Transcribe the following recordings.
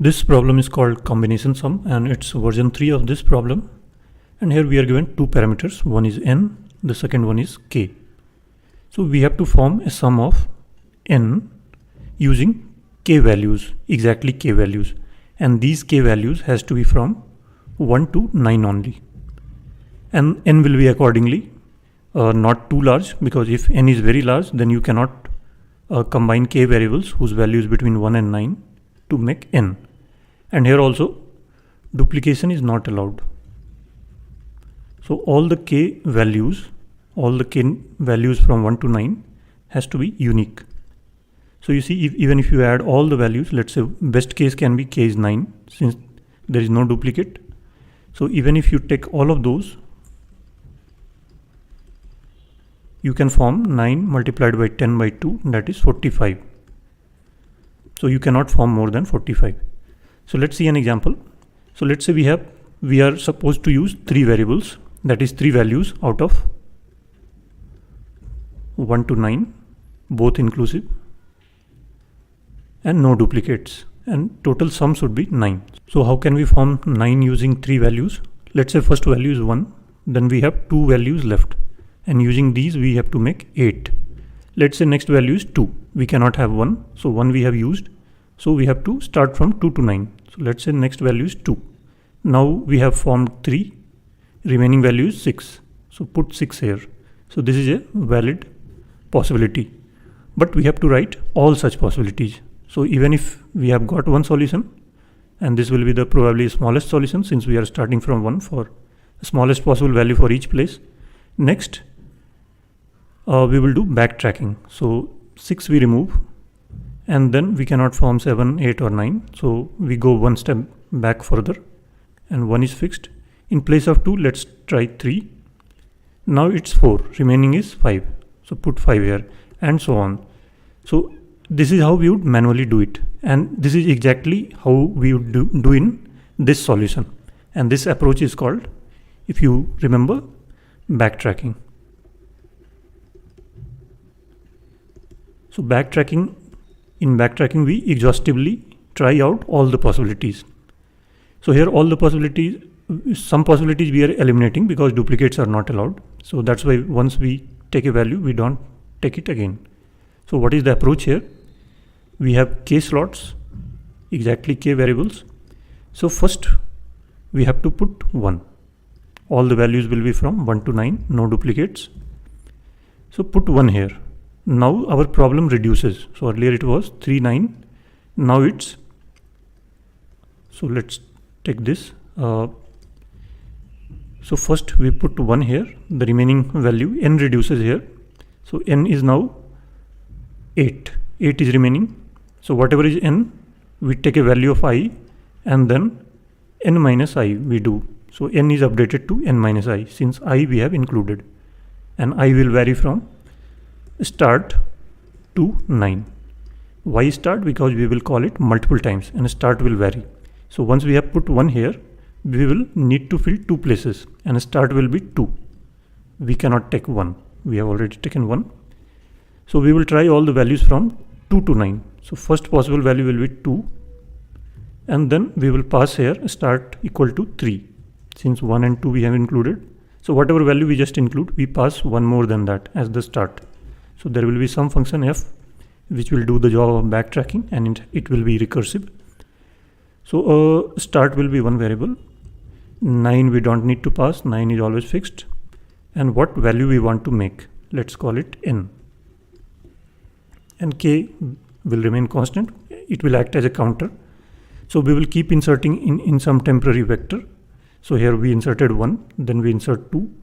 This problem is called combination sum and it's version 3 of this problem. And here we are given two parameters. One is n, the second one is k. So we have to form a sum of n using k values, exactly k values. And these k values has to be from 1 to 9 only. And n will be accordingly not too large, because if n is very large, then you cannot combine k variables whose value is between 1 and 9 to make n. And here also duplication is not allowed. So all the k values from 1 to 9 has to be unique. So you see, even if you add all the values, let's say best case can be k is 9, since there is no duplicate. So even if you take all of those, you can form 9 multiplied by 10 by 2, that is 45. So you cannot form more than 45. So let's see an example. So let's say we are supposed to use 3 variables, that is 3 values out of 1 to 9, both inclusive, and no duplicates, and total sum should be 9. So how can we form 9 using 3 values? Let's say first value is 1, then we have 2 values left, and using these we have to make 8. Let's say next value is 2, we cannot have 1, so 1 we have used, so we have to start from 2 to 9. So let's say next value is 2. Now we have formed 3, remaining value is 6, so put 6 here. So this is a valid possibility, but we have to write all such possibilities. So even if we have got one solution, and this will be the probably smallest solution since we are starting from 1 for the smallest possible value for each place. Next, we will do backtracking. So 6 we remove, and then we cannot form 7, 8 or 9. So we go one step back further, and 1 is fixed. In place of 2, let's try 3. Now it's 4, remaining is 5. So put 5 here, and so on. So this is how we would manually do it. And this is exactly how we would do in this solution. And this approach is called, if you remember, backtracking. So in backtracking we exhaustively try out all the possibilities. So here all the possibilities, some possibilities we are eliminating because duplicates are not allowed. So that's why once we take a value, we don't take it again. So what is the approach here? We have k slots, exactly k variables. So first we have to put 1. All the values will be from 1 to 9, no duplicates. So put 1 here. Now our problem reduces. So earlier it was 3, 9. Now it's, so let's take this. So first we put 1 here, the remaining value n reduces here. So n is now 8. 8 is remaining. So whatever is n, we take a value of I, and then n minus I we do. So n is updated to n minus I, since I we have included. And I will vary from start to 9. Why start? Because we will call it multiple times and start will vary. So once we have put 1 here, we will need to fill 2 places, and start will be 2. We cannot take 1. We have already taken 1. So we will try all the values from 2 to 9. So first possible value will be 2, and then we will pass here start equal to 3, since 1 and 2 we have included. So whatever value we just include, we pass 1 more than that as the start. So there will be some function f which will do the job of backtracking, and it will be recursive. So start will be one variable. 9 we don't need to pass, 9 is always fixed. And what value we want to make, let's call it n. And k will remain constant. It will act as a counter. So we will keep inserting in some temporary vector. So here we inserted 1, then we insert 2.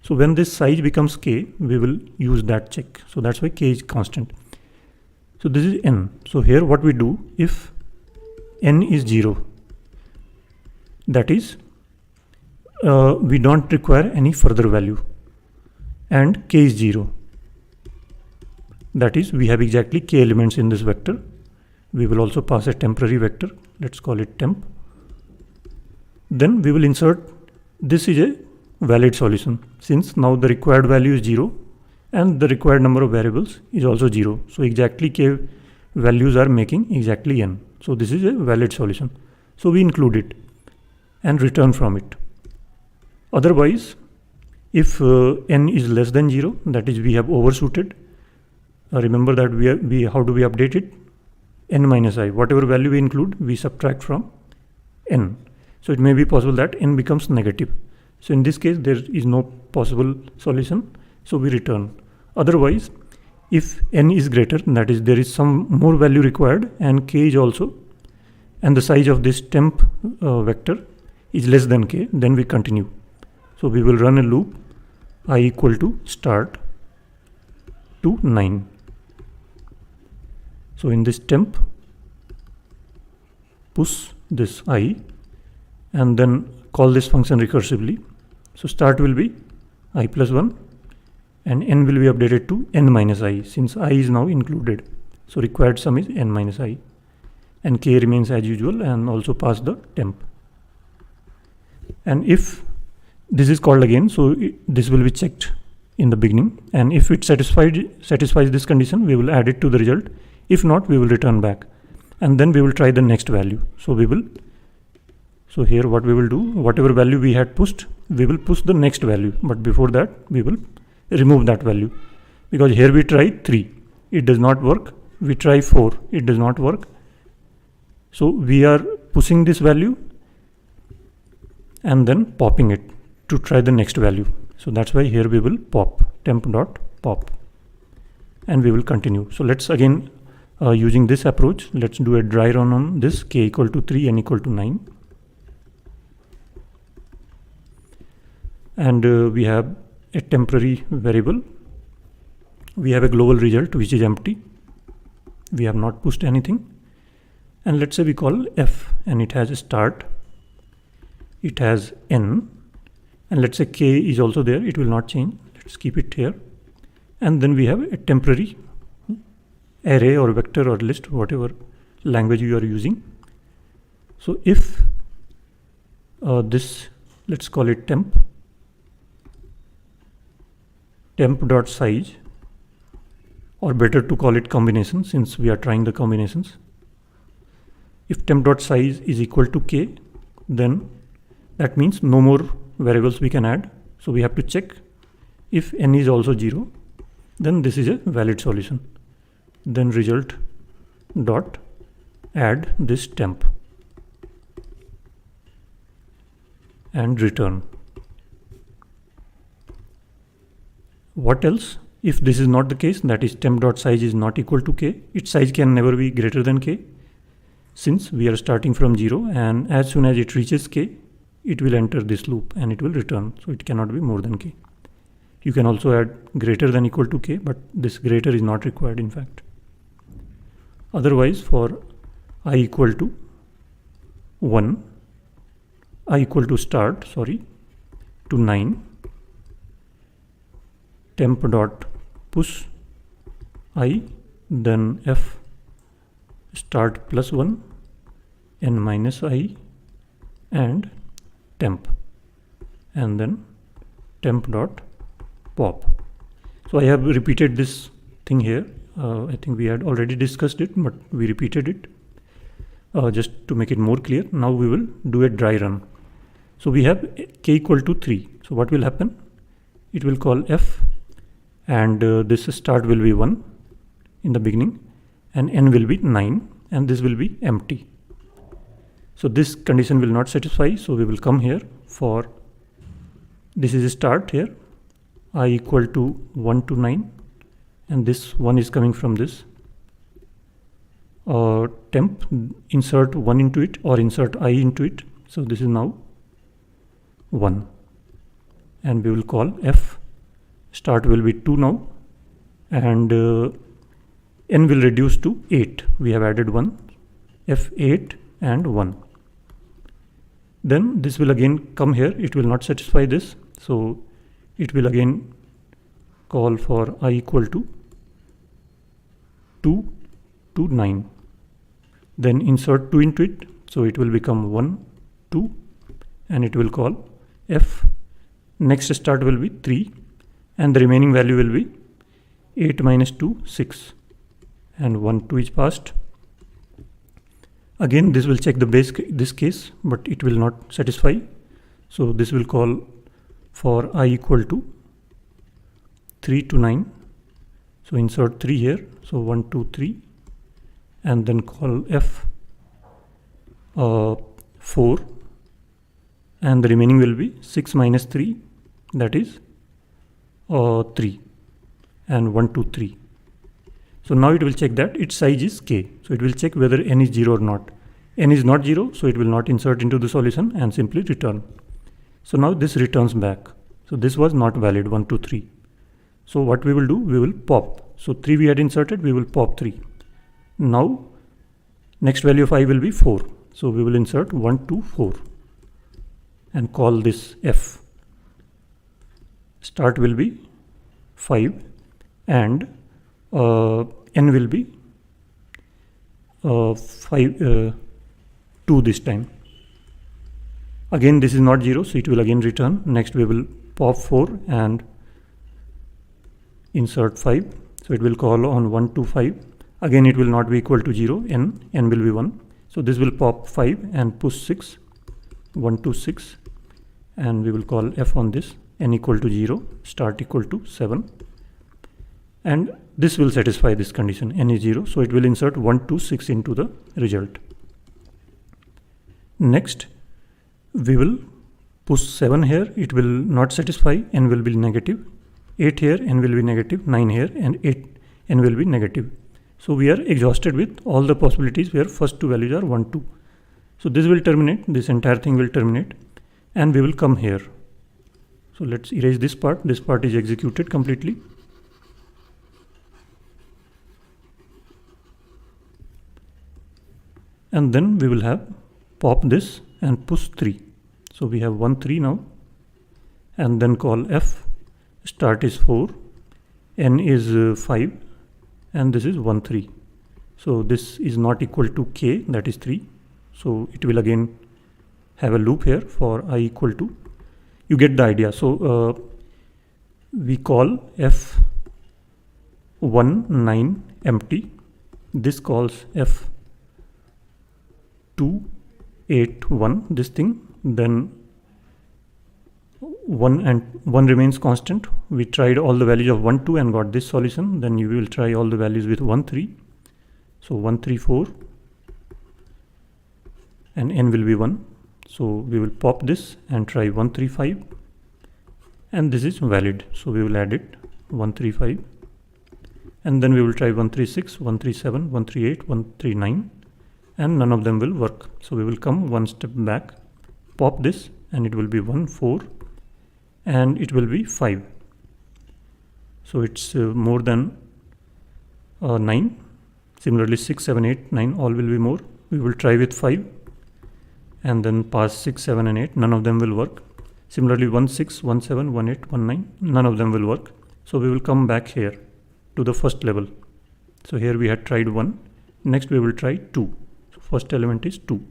So when this size becomes k, we will use that check. So that's why k is constant. So this is n. So here what we do, if n is 0, that is we don't require any further value, and k is 0, that is we have exactly k elements in this vector. We will also pass a temporary vector, let's call it temp. Then we will insert, this is a valid solution, since now the required value is 0 and the required number of variables is also 0. So exactly k values are making exactly n. So this is a valid solution. So we include it and return from it. Otherwise, if n is less than 0, that is we have overshooted. Remember that we how do we update it? N minus I. Whatever value we include, we subtract from n. So it may be possible that n becomes negative. So in this case, there is no possible solution. So we return. Otherwise, if n is greater, that is there is some more value required and k is also, and the size of this temp vector is less than k, then we continue. So we will run a loop I equal to start to 9. So in this temp, push this I and then call this function recursively. So start will be I plus 1 and n will be updated to n minus I, since I is now included. So required sum is n minus I, and k remains as usual, and also pass the temp. And if this is called again, so this will be checked in the beginning, and if it satisfies this condition, we will add it to the result. If not, we will return back, and then we will try the next value. So here what we will do, whatever value we had pushed, we will push the next value, but before that we will remove that value, because here we try 3, it does not work. We try 4, it does not work. So we are pushing this value and then popping it to try the next value. So that's why here we will pop temp.pop, and we will continue. So let's again using this approach, let's do a dry run on this k equal to 3, n equal to 9, and we have a temporary variable. We have a global result which is empty. We have not pushed anything, and let's say we call f, and it has a start, it has n, and let's say k is also there, it will not change. Let's keep it here, and then we have a temporary array or vector or list, whatever language you are using. So if this, let's call it temp dot size, or better to call it combination, since we are trying the combinations. If temp dot size is equal to k, then that means no more variables we can add. So we have to check if n is also 0, then this is a valid solution. Then result dot add this temp and return. What else? If this is not the case, that is temp dot size is not equal to k, its size can never be greater than k, since we are starting from 0, and as soon as it reaches k, it will enter this loop and it will return. So it cannot be more than k. You can also add greater than equal to k, but this greater is not required in fact. Otherwise, for I equal to 1, I equal to start, to 9, temp dot push I, then f start plus 1, n minus I, and temp, and then temp dot pop. So I have repeated this thing here. I think we had already discussed it, but we repeated it just to make it more clear. Now we will do a dry run. So we have k equal to 3. So what will happen? It will call f, and this start will be 1 in the beginning, and n will be 9, and this will be empty. So this condition will not satisfy, so we will come here for, this is a start here, I equal to 1 to 9, and this 1 is coming from this temp, insert 1 into it or insert I into it. So this is now 1, and we will call f, start will be 2 now, and n will reduce to 8. We have added 1, f8 and 1. Then this will again come here, it will not satisfy this, so it will again call for I equal to 2 to 9. Then insert 2 into it, so it will become 1, 2, and it will call f. Next start will be 3, and the remaining value will be 8 minus 2, 6, and 1 2 is passed. Again this will check the base this case, but it will not satisfy, so this will call for I equal to 3 to 9. So insert 3 here, so 1 2 3, and then call f 4, and the remaining will be 6 minus 3, that is 3, and 1 2 3. So now it will check that its size is k, so it will check whether n is 0 or not. N is not 0, so it will not insert into the solution and simply return. So now this returns back, so this was not valid, 1 2 3. So what we will do, we will pop. So 3 we had inserted, we will pop 3. Now next value of I will be 4, so we will insert 1 2 4 and call this f. Start will be 5 and n will be 2 this time. Again this is not 0, so it will again return. Next we will pop 4 and insert 5, so it will call on 1 2 5. Again it will not be equal to 0, n will be 1, so this will pop 5 and push 6, 1 2 6, and we will call f on this, n equal to 0, start equal to 7, and this will satisfy this condition, n is 0, so it will insert 1 2 6 into the result. Next we will push 7 here, it will not satisfy, n will be negative, 8 here, n will be negative, 9 here, and 8 n will be negative. So we are exhausted with all the possibilities where first two values are 1 2. So this will terminate, this entire thing will terminate, and we will come here. So let's erase this part is executed completely. And then we will have pop this and push 3. So we have 1 3 now, and then call f, start is 4, n is 5, and this is 1 3. So this is not equal to k, that is 3, so it will again have a loop here for I equal to, you get the idea. So we call f 1 9 empty, this calls f 2 8 1 this thing, then 1 and 1 remains constant. We tried all the values of 1 2 and got this solution. Then you will try all the values with 1 3, so 1 3 4, and n will be 1, so we will pop this and try 1 3 5, and this is valid, so we will add it 1 3 5, and then we will try 1 3 6 1 3 7 1 3 8 1 3 9, and none of them will work. So we will come one step back, pop this, and it will be 1 4, and it will be 5, so it's more than 9. Similarly 6 7 8 9 all will be more. We will try with 5 and then pass 6 7 and 8, none of them will work. Similarly 1 6 1 7 1 8 1 9, none of them will work. So we will come back here to the first level. So here we had tried 1, next we will try 2, so first element is 2,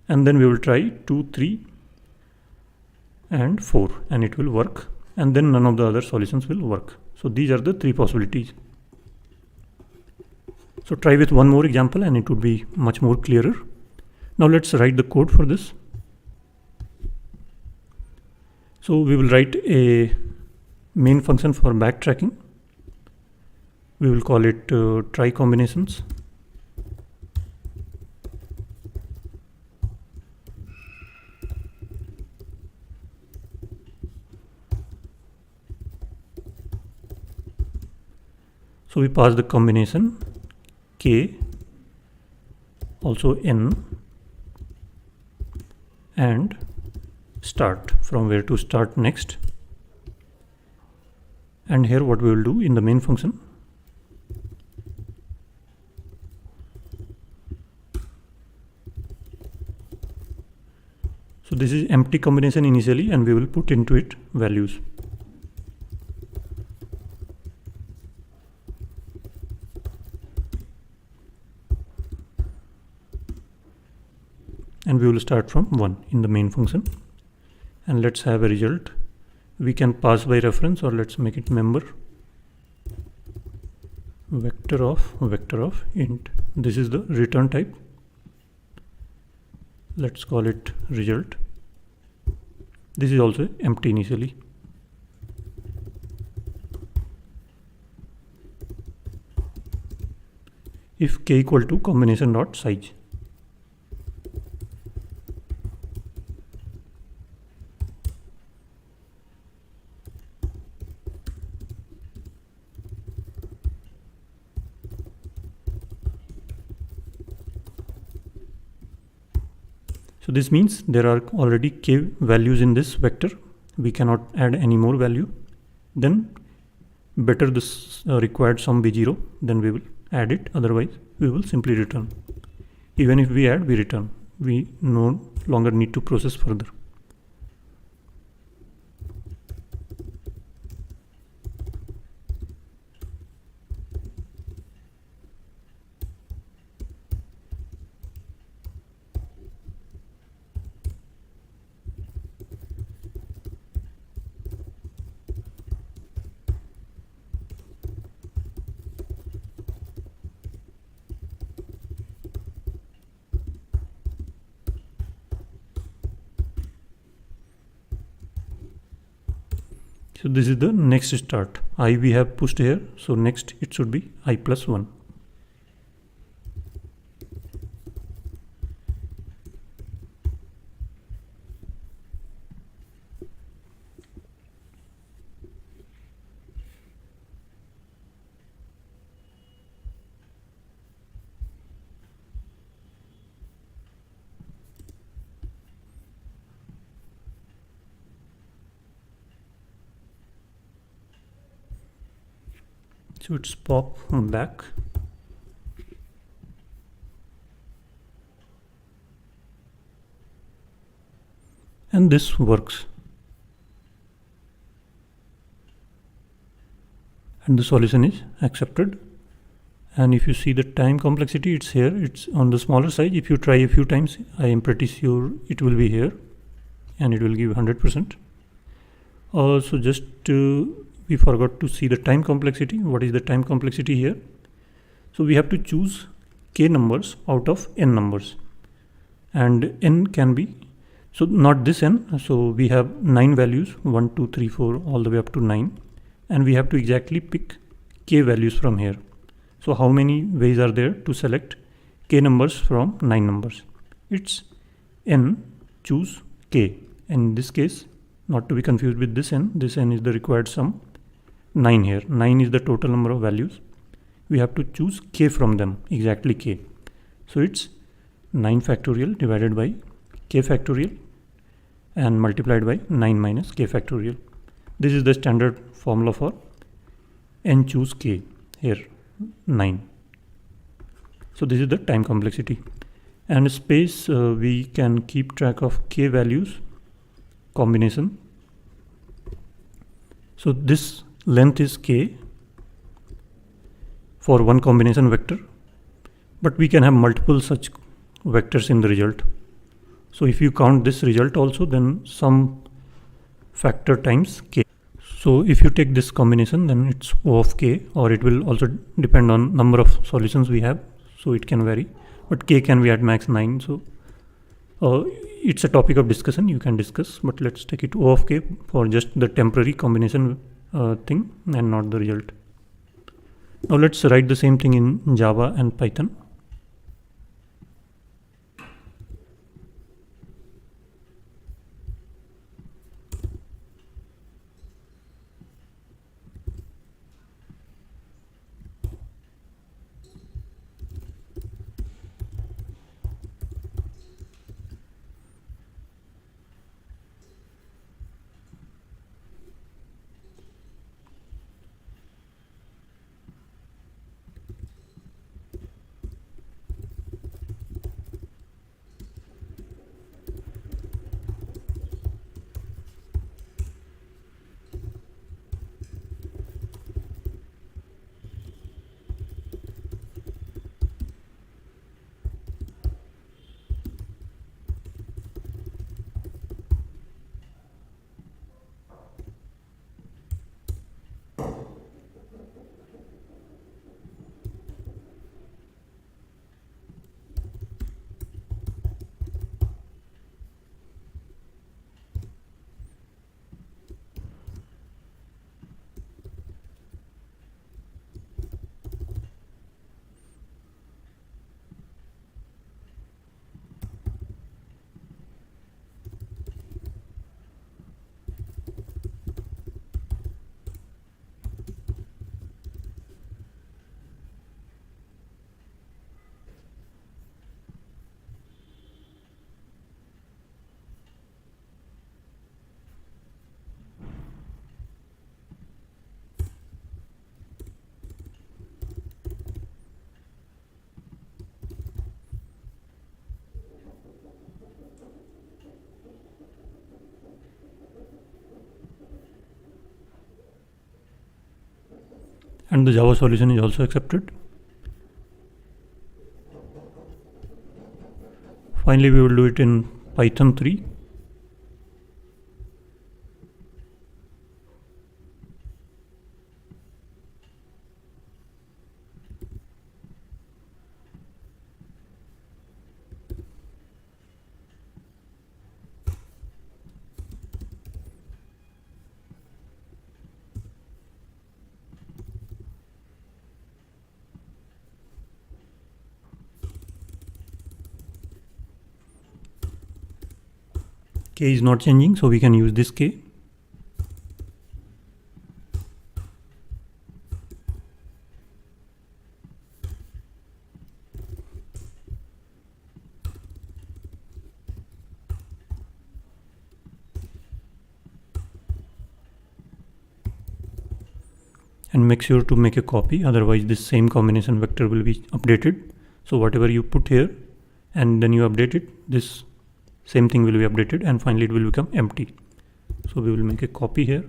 and then we will try 2 3 and 4, and it will work, and then none of the other solutions will work. So these are the 3 possibilities. So try with one more example and it would be much more clearer. Now let's write the code for this. So we will write a main function for backtracking. We will call it try combinations. So we pass the combination k, also n, and start, from where to start next. And here what we will do in the main function, so this is empty combination initially, and we will put into it values. And we will start from 1 in the main function, and let's have a result. We can pass by reference, or let's make it member. vector of int. This is the return type. Let's call it result. This is also empty initially. If k equal to combination dot size. So this means there are already k values in this vector. We cannot add any more value. Then better this required sum be 0, then we will add it. Otherwise we will simply return. Even if we add, we return. We no longer need to process further. So this is the next start. I we have pushed here. So next it should be I plus 1. So it's pop back. And this works. And the solution is accepted. And if you see the time complexity, it's here. It's on the smaller side. If you try a few times, I am pretty sure it will be here. And it will give 100%. So just we forgot to see the time complexity. What is the time complexity here? So we have to choose k numbers out of n numbers, and n can be, so not this n, so we have 9 values, 1 2 3 4 all the way up to 9, and we have to exactly pick k values from here. So how many ways are there to select k numbers from 9 numbers? It's n choose k. In this case, not to be confused with this n is the required sum. 9 here. 9 is the total number of values. We have to choose k from them, exactly k. So it's 9 factorial divided by k factorial and multiplied by 9 minus k factorial. This is the standard formula for n choose k, here 9. So this is the time complexity. And space, we can keep track of k values combination. So this length is k for one combination vector, but we can have multiple such vectors in the result. So if you count this result also, then some factor times k. So if you take this combination, then it's O of k, or it will also depend on number of solutions we have, so it can vary, but k can be at max 9. So it's a topic of discussion, you can discuss, but let's take it O of k for just the temporary combination thing and not the result. Now let's write the same thing in Java and Python. and the Java solution is also accepted. Finally, we will do it in Python 3. K is not changing, so we can use this K. And make sure to make a copy, otherwise this same combination vector will be updated. So whatever you put here and then you update it, this same thing will be updated, and finally it will become empty. So we will make a copy here.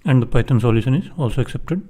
And the Python solution is also accepted.